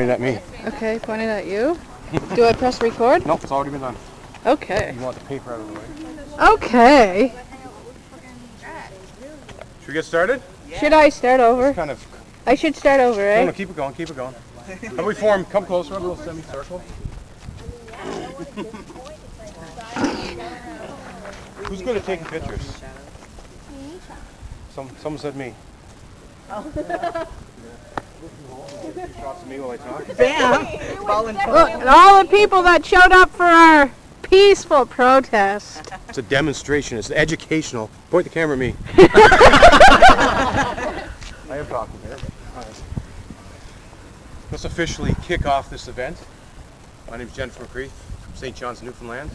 Pointed at me. Okay, pointed at you. Do I press record? Nope, it's already been done. Okay. You want the paper out of the way. Okay. Should we get started? Should I start over? It's kind of... I should start over, right? No, keep it going, keep it going. How we form, come closer, a little semicircle. Who's good at taking pictures? Someone said me. Shots of me while I talk. Bam! Look, and all the people that showed up for our peaceful protest. It's a demonstration, it's educational. Point the camera at me. I am talking here. Let's officially kick off this event. My name is McCreath from St. John's, Newfoundland.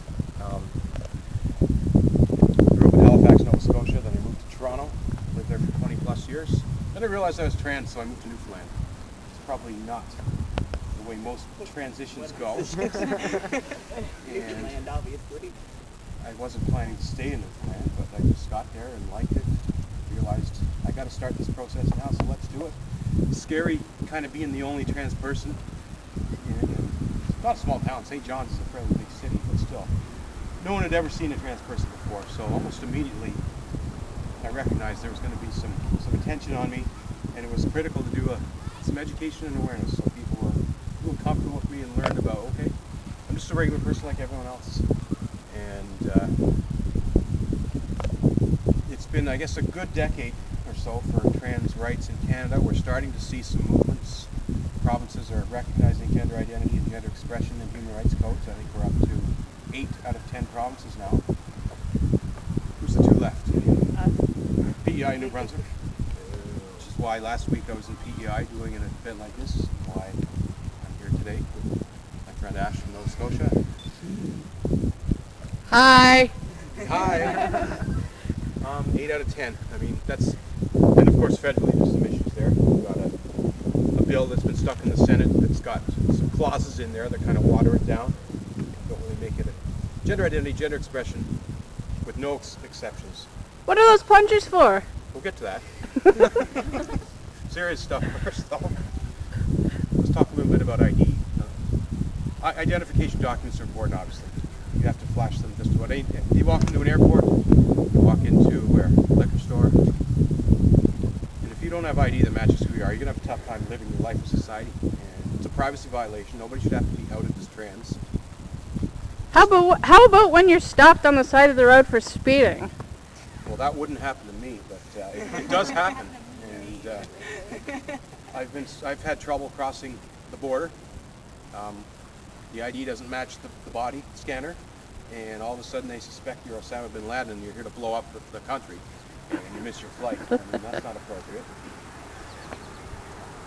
Grew up in Halifax, Nova Scotia, then I moved to Toronto, lived there for 20 plus years. Then I realized I was trans, so I moved to Newfoundland. It's probably not the way most transitions go. And I wasn't planning to stay in Newfoundland, but I just got there and liked it. Realized I got to start this process now, so let's do it. It's scary kind of being the only trans person. It's not a small town. St. John's is a fairly big city, but still. No one had ever seen a trans person before, so almost immediately I recognized there was going to be some attention on me, and it was critical to do some education and awareness so people were comfortable with me and learned about, okay, I'm just a regular person like everyone else. And it's been, I guess, a good decade or so for trans rights in Canada. We're starting to see some movements. Provinces are recognizing gender identity and gender expression in human rights codes. I think we're up to 8 out of 10 provinces now. Who's the 2 left? PEI New Brunswick, which is why last week I was in PEI doing an event like this, and why I'm here today with my friend Ash from Nova Scotia. Hi. Hi. 8 out of 10. I mean, that's, and of course federally there's some issues there. We've got a bill that's been stuck in the Senate that's got some clauses in there that kind of water it down. Don't really make it a gender identity, gender expression with no exceptions. What are those plungers for? We'll get to that. Serious stuff first though. Let's talk a little bit about ID. Identification documents are important, obviously. You have to flash them just about any. You walk into an airport, you walk into a liquor store, and if you don't have ID that matches who you are, you're going to have a tough time living your life in society. And it's a privacy violation. Nobody should have to be outed as trans. How about when you're stopped on the side of the road for speeding? Well, that wouldn't happen to me, but it does happen. And I've had trouble crossing the border. The ID doesn't match the body scanner, and all of a sudden they suspect you're Osama bin Laden and you're here to blow up the country, and you miss your flight. I mean, that's not appropriate.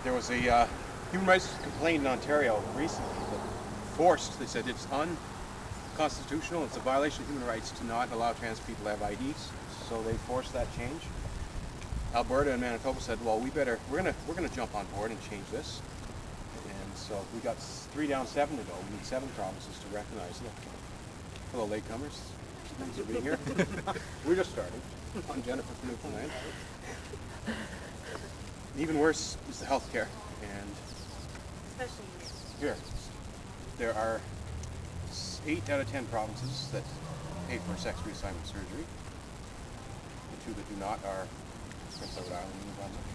There was a human rights complaint in Ontario recently that they said it's unconstitutional, it's a violation of human rights to not allow trans people to have IDs, so they forced that change. Alberta and Manitoba said, well, we're gonna jump on board and change this. And so we got 3 down, 7 to go. We need 7 provinces to recognize them. Hello, latecomers. Thanks for being here. We're just starting. I'm Jennifer from Newfoundland. Even worse is the healthcare. And here, there are 8 out of 10 provinces that pay for sex reassignment surgery. The 2 that do not are Prince Edward Island and New Brunswick.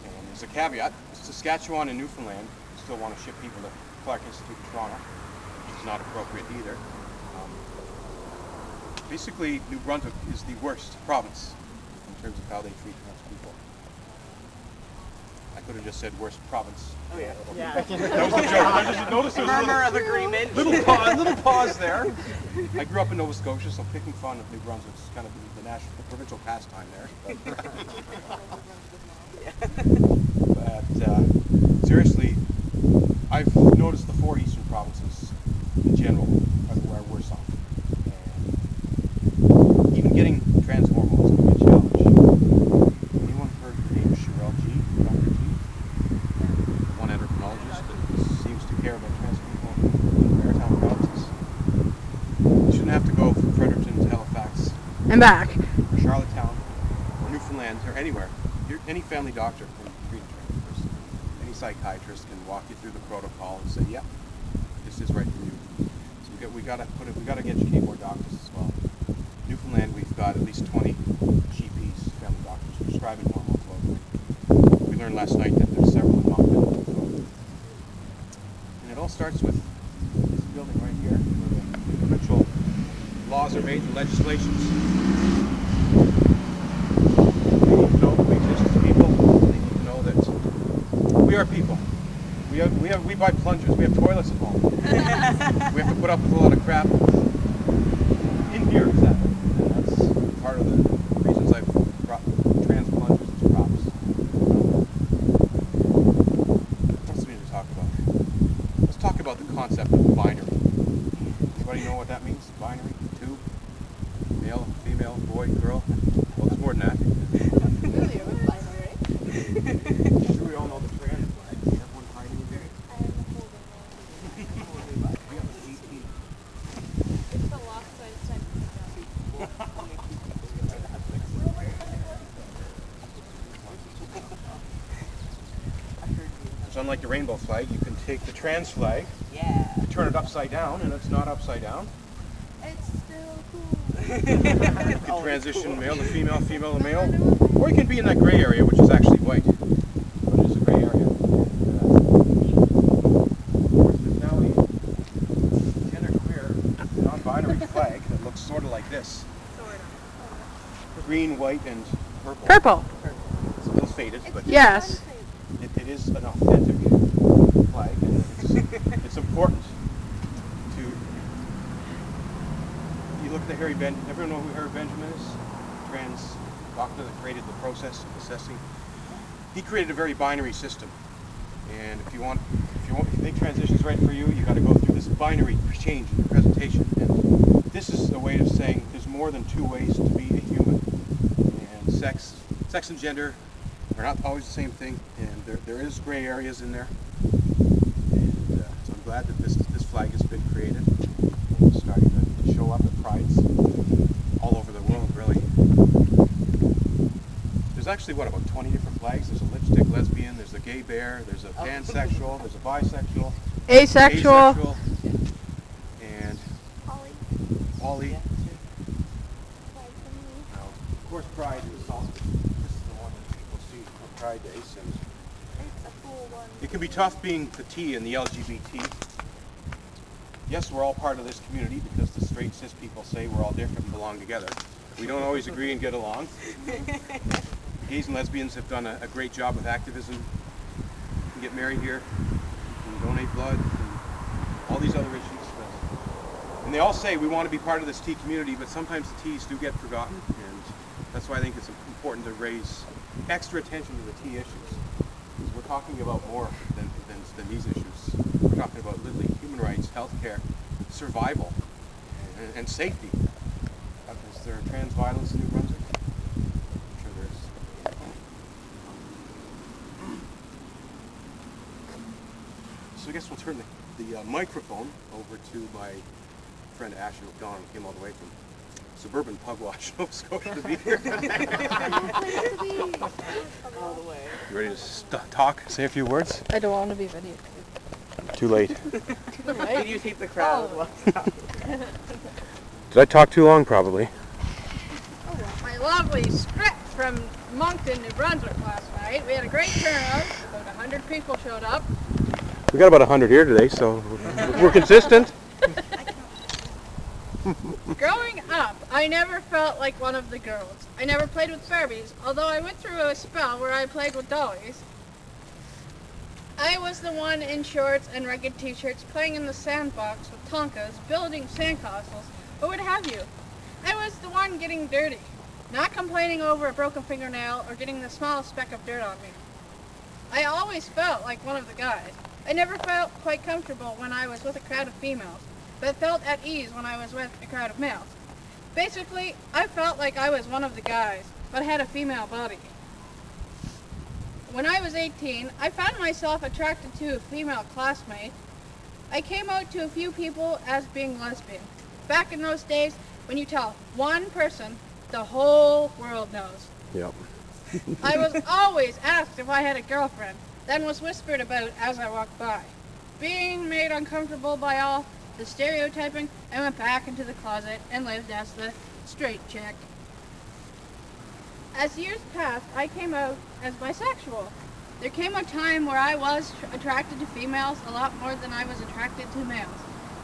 And there's a caveat. Saskatchewan and Newfoundland still want to ship people to Clark Institute in Toronto, which is not appropriate either. Basically, New Brunswick is the worst province in terms of how they treat trans people. I could have just said worst province. Oh yeah. That was the joke. I just noticed there was Murmur of agreement. Little pause there. I grew up in Nova Scotia, so picking fun of New Brunswick is kind of the provincial pastime there. But seriously, I've noticed the 4 eastern provinces in general are worse off. And even getting trans hormones can be a challenge. Anyone heard the name Cheryl G, Dr. G? One endocrinologist that seems to care about trans people in the maritime provinces. You shouldn't have to go from Fredericton to Halifax. And back. Or Charlottetown, or Newfoundland, or anywhere. Any family doctor can treat a trans person. Any psychiatrist can walk you through the protocol and say, yep, this is right for you. So we got to get keyboard doctors as well. Newfoundland, we've got at least 20 GPs, family doctors, prescribing hormones locally. We learned last night that there's several in MacDonald as well. And it all starts with this building right here, where the provincial laws are made, the legislations. They need to know that we exist as people. They need to know that we are people. We buy plungers. We have toilets at home. We have to put up with a lot of crap in here, exactly. And that's part of the reasons I've brought trans plungers as props. What's there to talk about? Let's talk about the concept of binary. Anybody know what that means? Binary? Two? Male, female, boy, girl? Well, there's more than that. I'm familiar with binary. I'm sure we all know the trans flag. We have one hiding in there. We have 18. It's the lost size type. So unlike the rainbow flag, you can take the trans flag, Yeah. you turn it upside down, and it's not upside down. It's still cool. You can transition male to female, female to male, or you can be in that gray area, which is actually white. But it is a gray area. There's now a genderqueer, non-binary flag that looks sort of like this. Sort of. Green, white, and purple. Purple. It's a little faded, but Yes. it is an authentic flag, and it's important to. You look at the Harry Benjamin. Everyone know who Harry Benjamin is? Trans doctor that created the process of assessing. He created a very binary system, and if you think transition's right for you, you got to go through this binary change in your presentation. And this is a way of saying there's more than two ways to be a human, and sex and gender are not always the same thing, and there is gray areas in there. And so I'm glad that this flag has been created and it's starting to show up at prides all over the world, really. There's actually, about 20 different flags. There's a lipstick lesbian, there's a gay bear, there's a pansexual, there's a bisexual, Asexual. and Ollie. poly. Like for me. Now, of course, pride is also, this is the one that people see for Pride Days, and It's a full one. it can be tough being the T in the LGBT. Yes, we're all part of this community because the straight cis people say we're all different and belong together. We don't always agree and get along. Gays and lesbians have done a great job with activism. You can get married here, you can donate blood, and all these other issues. And they all say we want to be part of this T community, but sometimes the T's do get forgotten, and that's why I think it's important to raise extra attention to the T issues. Because we're talking about more than these issues. We're talking about literally human rights, healthcare, survival, and safety. Is there trans violence in New Brunswick? I'm sure there is. So I guess we'll turn the microphone over to my friend Ashley MacDonald, who came all the way from suburban Pugwash, Nova Scotia to be here. All the way. You ready to talk, say a few words? I don't want to be videotaped. Too late. Did you keep the crowd? Did I talk too long? Probably. My lovely script from Moncton, New Brunswick last night. We had a great turnout. About 100 people showed up. We got about 100 here today, so we're consistent. Growing up, I never felt like one of the girls. I never played with Barbies, although I went through a spell where I played with dollies. I was the one in shorts and ragged t-shirts playing in the sandbox with Tonkas, building sandcastles, or what have you. I was the one getting dirty, not complaining over a broken fingernail or getting the smallest speck of dirt on me. I always felt like one of the guys. I never felt quite comfortable when I was with a crowd of females, but felt at ease when I was with a crowd of males. Basically, I felt like I was one of the guys, but had a female body. When I was 18, I found myself attracted to a female classmate. I came out to a few people as being lesbian. Back in those days, when you tell one person, the whole world knows. Yep. I was always asked if I had a girlfriend. than was whispered about as I walked by. Being made uncomfortable by all the stereotyping, I went back into the closet and lived as the straight chick. As years passed, I came out as bisexual. There came a time where I was attracted to females a lot more than I was attracted to males.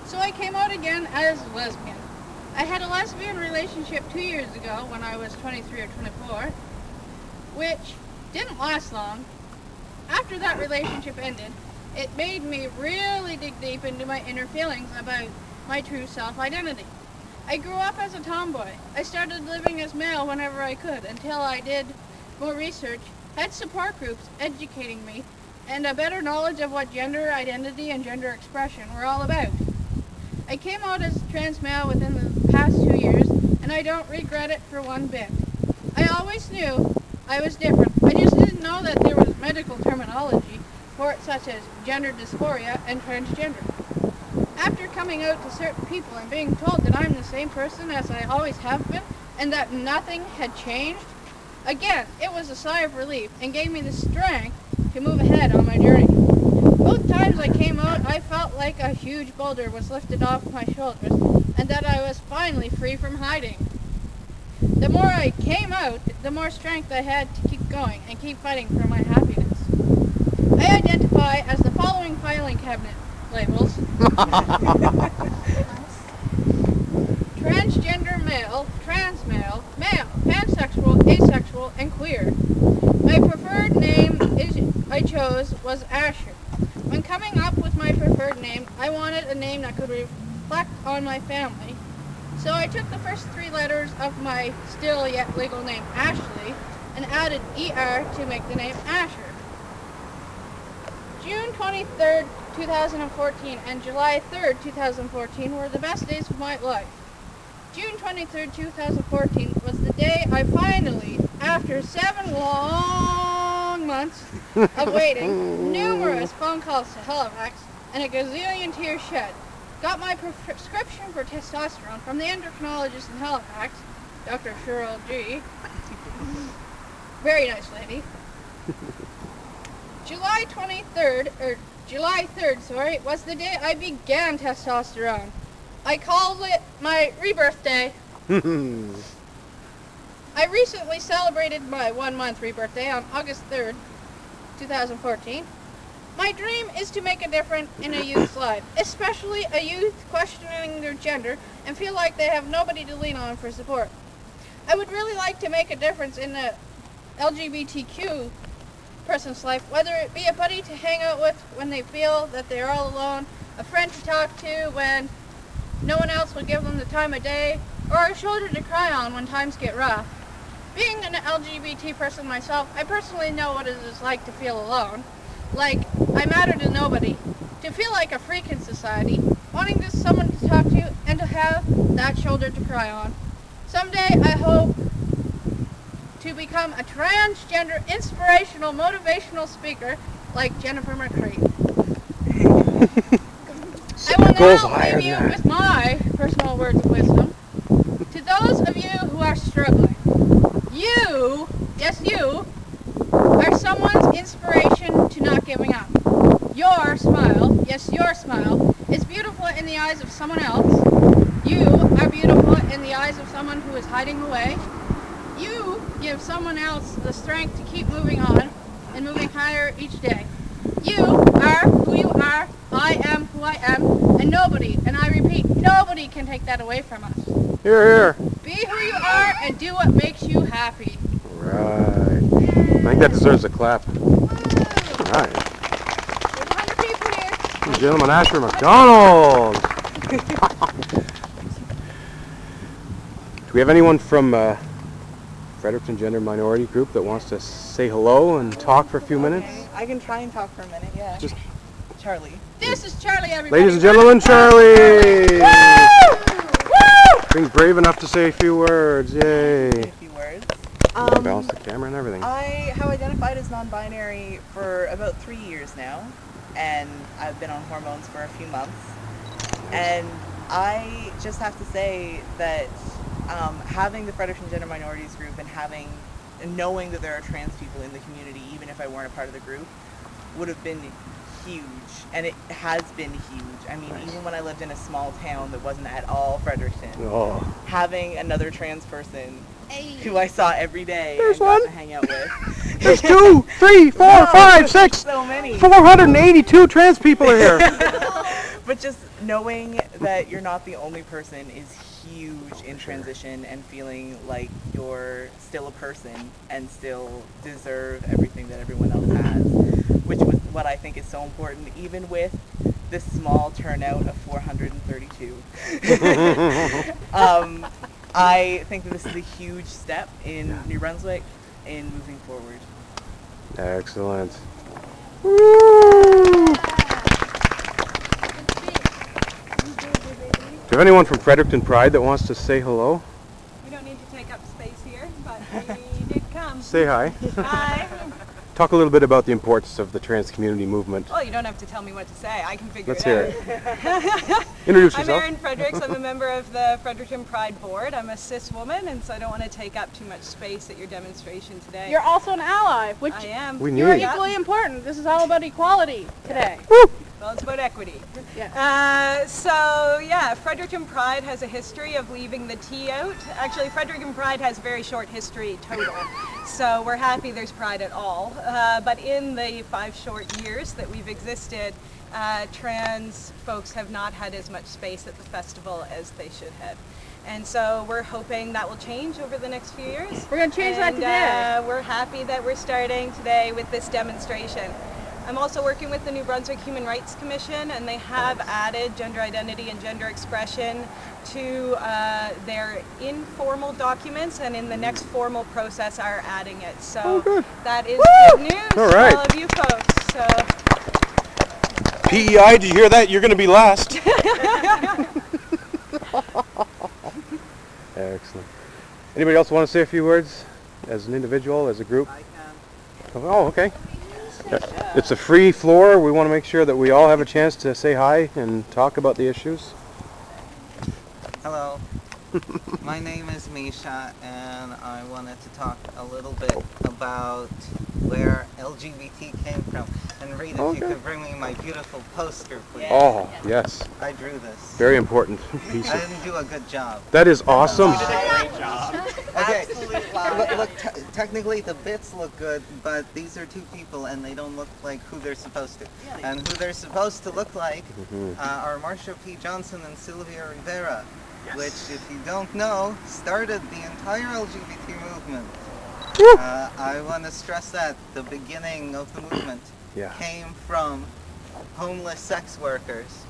So I came out again as lesbian. I had a lesbian relationship 2 years ago when I was 23 or 24, which didn't last long. After that relationship ended, it made me really dig deep into my inner feelings about my true self-identity. I grew up as a tomboy. I started living as male whenever I could until I did more research, had support groups educating me, and a better knowledge of what gender identity and gender expression were all about. I came out as trans male within the past 2 years, and I don't regret it for one bit. I always knew I was different. I just didn't know that there was medical terminology for it, such as gender dysphoria and transgender. After coming out to certain people and being told that I'm the same person as I always have been, and that nothing had changed, again, it was a sigh of relief and gave me the strength to move ahead on my journey. Both times I came out, I felt like a huge boulder was lifted off my shoulders and that I was finally free from hiding. The more I came out, the more strength I had to keep going and keep fighting for my happiness. I identify as the following filing cabinet labels: transgender male, trans male, male, pansexual, asexual, and queer. My preferred name I chose was Asher. When coming up with my preferred name, I wanted a name that could reflect on my family. So I took the first 3 letters of my still yet legal name, Ashley, and added ER to make the name Asher. June 23rd, 2014 and July 3rd, 2014 were the best days of my life. June 23rd, 2014 was the day I finally, after 7 long months of waiting, numerous phone calls to Halifax, and a gazillion tears shed, got my prescription for testosterone from the endocrinologist in Halifax, Dr. Cheryl G. Very nice lady. July 3rd, was the day I began testosterone. I called it my rebirth day. I recently celebrated my 1-month rebirth day on August 3rd, 2014. My dream is to make a difference in a youth's life, especially a youth questioning their gender and feel like they have nobody to lean on for support. I would really like to make a difference in the LGBTQ person's life, whether it be a buddy to hang out with when they feel that they're all alone, a friend to talk to when no one else will give them the time of day, or a shoulder to cry on when times get rough. Being an LGBT person myself, I personally know what it is like to feel alone, like I matter to nobody, to feel like a freak in society, wanting just someone to talk to and to have that shoulder to cry on. Someday I hope to become a transgender, inspirational, motivational speaker like Jennifer McCreath. I will now leave you with my personal words of wisdom. To those of you who are struggling, you, yes you, are someone's inspiration to not giving up. Your smile, yes your smile, is beautiful in the eyes of someone else. You are beautiful in the eyes of someone who is hiding away. You give someone else the strength to keep moving on and moving higher each day. You are who you are, I am who I am, and nobody, and I repeat, nobody can take that away from us. Here, here. Be who you are and do what makes you happy. Right. I think that deserves a clap. Right. There's 100 people here. Ladies and gentlemen, Asher MacDonald. Do we have anyone from Fredericton Gender Minority Group that wants to say hello and talk for a few minutes? Okay, I can try and talk for a minute, yeah. Just Charlie. This is Charlie, everybody. ladies and gentlemen, Charlie! Woo! Being brave enough to say a few words, yay! A few words. Balance the camera and everything. I have identified as non-binary for about 3 years now, and I've been on hormones for a few months. And I just have to say that having the Fredericton Gender Minorities Group and knowing that there are trans people in the community, even if I weren't a part of the group, would have been huge, and it has been huge. I mean, even when I lived in a small town that wasn't at all Fredericton, Oh, having another trans person Hey. who I saw every day There's and got one. to hang out with. there's 2, 3, 4, No, 5, 6, so many. 482 trans people are here. But just knowing that you're not the only person is huge in transition, and feeling like you're still a person and still deserve everything that everyone else has, which was what I think is so important, even with this small turnout of 432. I think that this is a huge step in New Brunswick in moving forward. Excellent. Woo! Do you have anyone from Fredericton Pride that wants to say hello? We don't need to take up space here, but we did come. Say hi. Hi. Talk a little bit about the importance of the trans community movement. Oh, you don't have to tell me what to say. I can figure Let's it hear out. it. Introduce I'm yourself. Erin Fredericks. I'm a member of the Fredericton Pride Board. I'm a cis woman, and so I don't want to take up too much space at your demonstration today. You're also an ally, which I am. We you knew are it. equally important. This is all about equality today. Well, it's about equity. Yeah. So yeah, Fredericton Pride has a history of leaving the T out. Actually, Fredericton Pride has a very short history total. So we're happy there's Pride at all. But in the 5 short years that we've existed, trans folks have not had as much space at the festival as they should have. And so we're hoping that will change over the next few years. We're going to change that And, today. we're happy that we're starting today with this demonstration. I'm also working with the New Brunswick Human Rights Commission, and they have added gender identity and gender expression to their informal documents, and in the next formal process are adding it. So good. that is good news All right. for all of you folks. So PEI, did you hear that? You're going to be last. Excellent. Anybody else want to say a few words as an individual, as a group? I can. Oh, okay. It's a free floor. We want to make sure that we all have a chance to say hi and talk about the issues. Hello, my name is Misha, and I wanted to talk a little bit about where LGBT came from. And Rita, if Okay. you could bring me my beautiful poster, please. Oh, yes. I drew this. Very important piece I of... didn't do a good job. That is awesome. Okay, Absolute look, technically the bits look good, but these are 2 people and they don't look like who they're supposed to. And who they're supposed to look like are Marsha P. Johnson and Sylvia Rivera, which, if you don't know, started the entire LGBT movement. I want to stress that the beginning of the movement came from homeless sex workers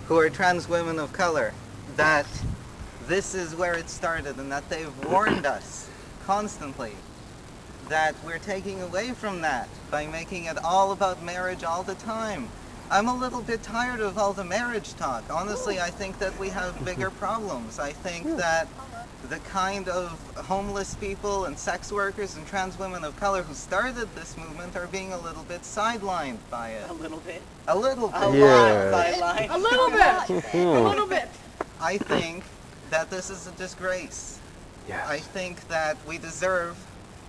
who are trans women of color, that this is where it started, and that they've warned us constantly that we're taking away from that by making it all about marriage all the time. I'm a little bit tired of all the marriage talk. Honestly, I think that we have bigger problems. I think that the kind of homeless people and sex workers and trans women of color who started this movement are being a little bit sidelined by it. A little bit. A little bit. A Yeah. lot sidelined. A little bit. A little bit. I think that this is a disgrace. I Yes. think that we deserve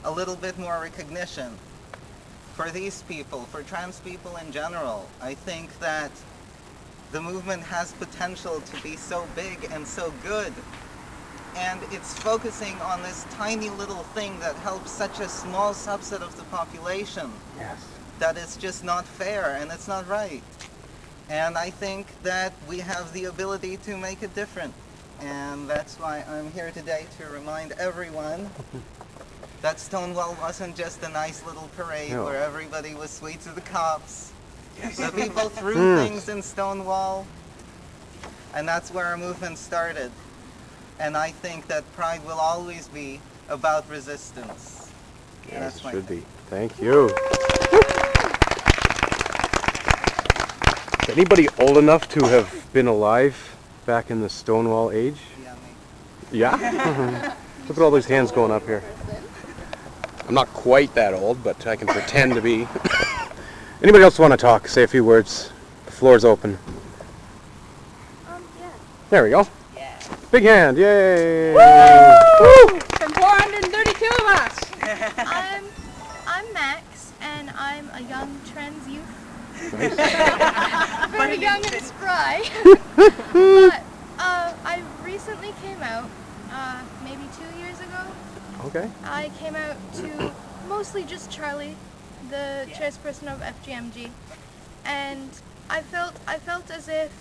a little bit more recognition for these people, for trans people in general. I think that the movement has potential to be so big and so good, and it's focusing on this tiny little thing that helps such a small subset of the population Yes. that it's just not fair and it's not right. And I think that we have the ability to make it different. And that's why I'm here today, to remind everyone that Stonewall wasn't just a nice little parade No. where everybody was sweet to the cops. The people threw things in Stonewall, and that's where our movement started. And I think that Pride will always be about resistance. Yes, And that's it my should thing. be. Thank you. Is anybody old enough to have been alive back in the Stonewall age? Yeah, me. Yeah? Look at all these hands going up here. I'm not quite that old, but I can pretend to be. Anybody else want to talk? Say a few words. The floor's open. Yeah. There we go. Yeah. Big hand. Yay! Woo! From 432 of us. I'm Max, and I'm a young trans youth. Nice. Very young and spry. But I recently came out, maybe 2 years ago. Okay. I came out to mostly just Charlie, the chairperson of FGMG, and I felt as if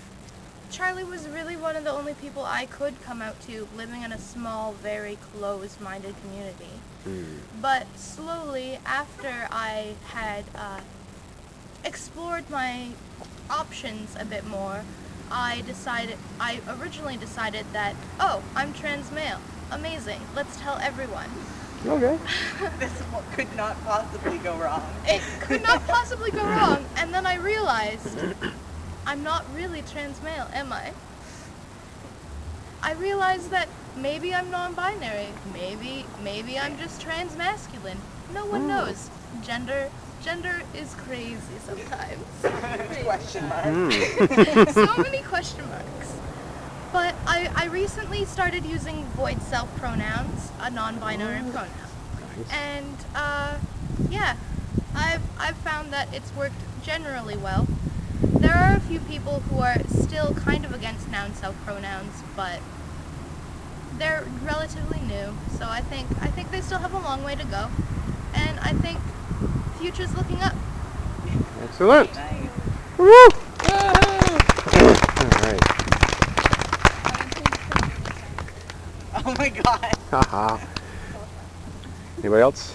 Charlie was really one of the only people I could come out to, living in a small, very closed-minded community. But slowly, after I had explored my options a bit more, I originally decided that, oh, I'm trans male. Amazing. Let's tell everyone. Okay. This could not possibly go wrong. It could not possibly go wrong. And then I realized, I'm not really trans male, am I? I realized that maybe I'm non-binary. Maybe I'm just trans-masculine. No one knows. Gender is crazy sometimes. Question mark. So many question marks. But I recently started using void self pronouns, a non-binary pronoun. And yeah, I've found that it's worked generally well. There are a few people who are still kind of against noun self pronouns, but they're relatively new, so I think they still have a long way to go. And I think future's looking up. Excellent. Nice. Woo! All right. Oh my god. Haha. Anybody else?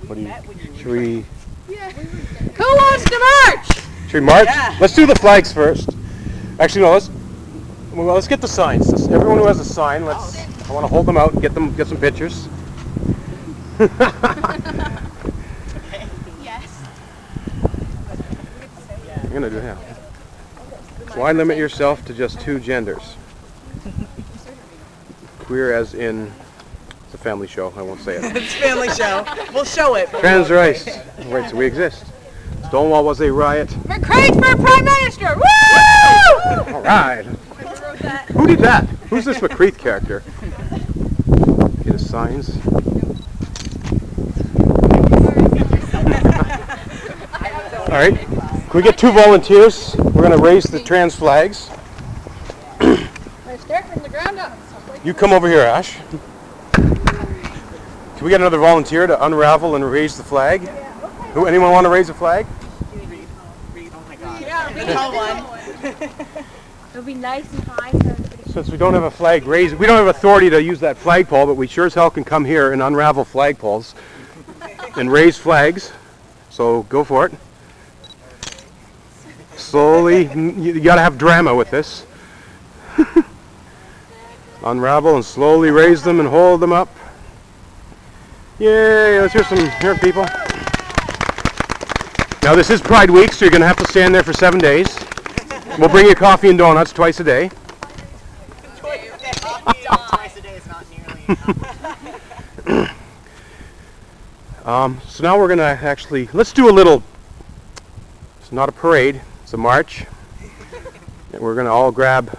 What do you? Should we? Who wants to march? Should we march? Yeah. Let's do the flags first. Actually, no. Let's get the signs. Everyone who has a sign, I want to hold them out and get some pictures. Yes. You're gonna do that. Why limit yourself to just two genders? Queer as in, it's a family show. I won't say it. It's a family show. We'll show it. Trans rights. Right, so we exist. Stonewall was a riot. McCreath for Prime Minister! Woo! All right. Who did that? Who's this McCreath character? Okay, the signs. All right. Can we get two volunteers? We're going to raise the trans flags. I start from the ground up. You come over here, Ash. Can we get another volunteer to unravel and raise the flag? Who? Anyone want to raise a flag? Oh my god. Yeah, Call one. It'll be nice and high. Since we don't have a flag raised, we don't have authority to use that flagpole, but we sure as hell can come here and unravel flagpoles and raise flags. So go for it. Slowly, you got to have drama with this. Unravel and slowly raise them and hold them up. Yay, let's hear some people. Now this is Pride Week, so you're going to have to stand there for 7 days. We'll bring you coffee and donuts twice a day. Twice a day is not nearly enough. So now we're going to actually, let's do a little, it's not a parade, it's a march. And we're going to all grab,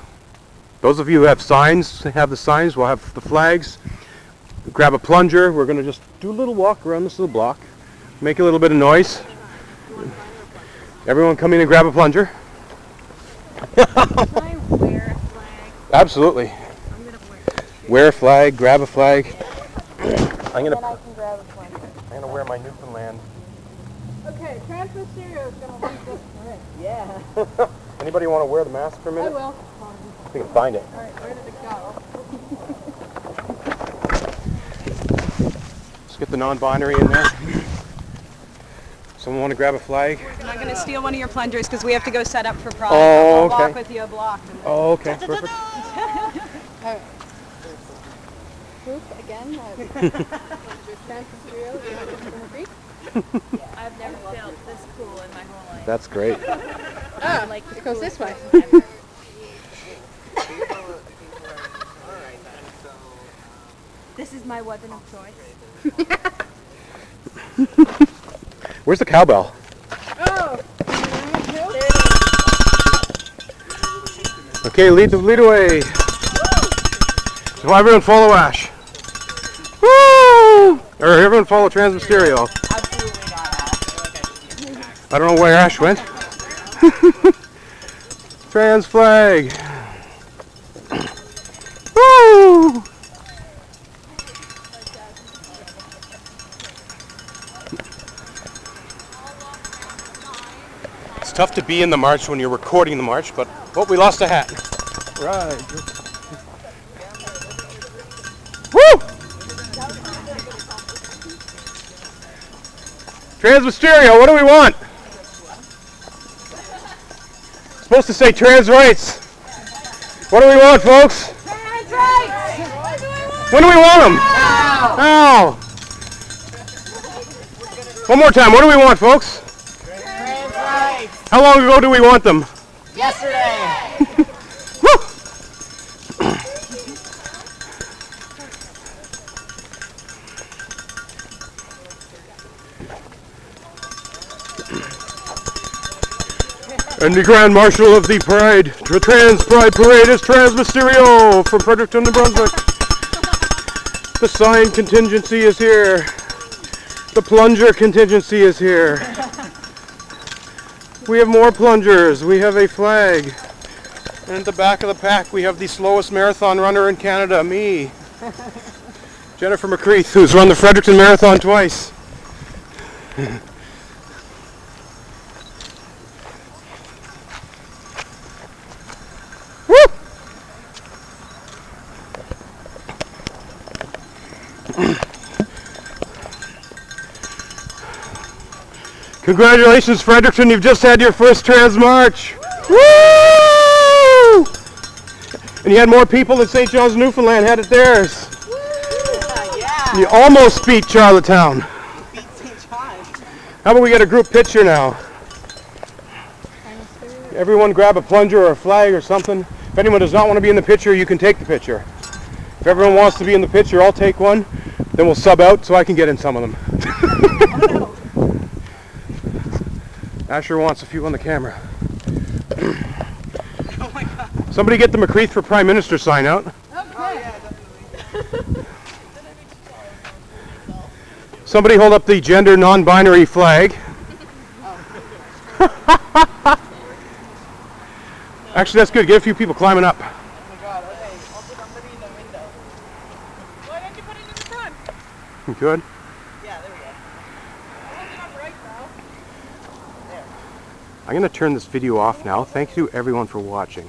those of you who have signs, have the signs, we'll have the flags. Grab a plunger, we're going to just do a little walk around this little block. Make a little bit of noise. Everyone come in and grab a plunger. Can I wear a flag? Absolutely. I'm gonna wear it. Wear a flag, grab a flag. I'm Then I can grab a flag. gonna wear my Newfoundland. Okay, Trans Mysterio is going to lead this parade. Yeah. Anybody want to wear the mask for a I minute? will. We can find it. All right, where did it go? Let's get the non-binary in there. Someone want to grab a flag? I'm not going to steal one of your plungers because we have to go set up for Pride. Oh, I'll okay. walk with you a block. Oh, okay, perfect. All right. Proof again. Trans Mysterio is Mr. McCreath. I've never felt this cool in my whole life. That's great. Ah, it goes this way. This is my weapon of choice. Where's the cowbell? Oh! Okay, lead away. So everyone follow Ash. Woo! Or everyone follow Trans Mysterio. I don't know where Ash went. Trans flag. Woo! It's tough to be in the march when you're recording the march, but oh, we lost a hat. Right. Woo! Trans Mysterio, what do we want? Supposed to say trans rights. What do we want, folks? Trans rights! When do we want them? Now! One more time, what do we want, folks? Trans rights. How long ago do we want them? Yesterday. Woo! And the Grand Marshal of the Pride, the Trans Pride Parade is Trans Mysterio from Fredericton, New Brunswick. The sign contingency is here. The plunger contingency is here. We have more plungers. We have a flag. And at the back of the pack we have the slowest marathon runner in Canada, me. Jennifer McCreath, who's run the Fredericton Marathon twice. Congratulations, Fredericton, you've just had your first trans march. Woo! And you had more people than St. John's, Newfoundland had at theirs. Yeah. You almost beat Charlottetown. Beat St. John's. How about we get a group picture now? Everyone grab a plunger or a flag or something. If anyone does not want to be in the picture, you can take the picture. If everyone wants to be in the picture, I'll take one. Then we'll sub out so I can get in some of them. Asher wants a few on the camera. Oh my God. Somebody get the McCreath for Prime Minister sign out. Oh yeah, definitely. Somebody hold up the gender non-binary flag. Actually, that's good. Get a few people climbing up. Oh my God. Okay, I'll put somebody in the window. Why don't you put it in the front? You good? Yeah, there we go. Hold it up right though. I'm going to turn this video off now. Thank you everyone for watching.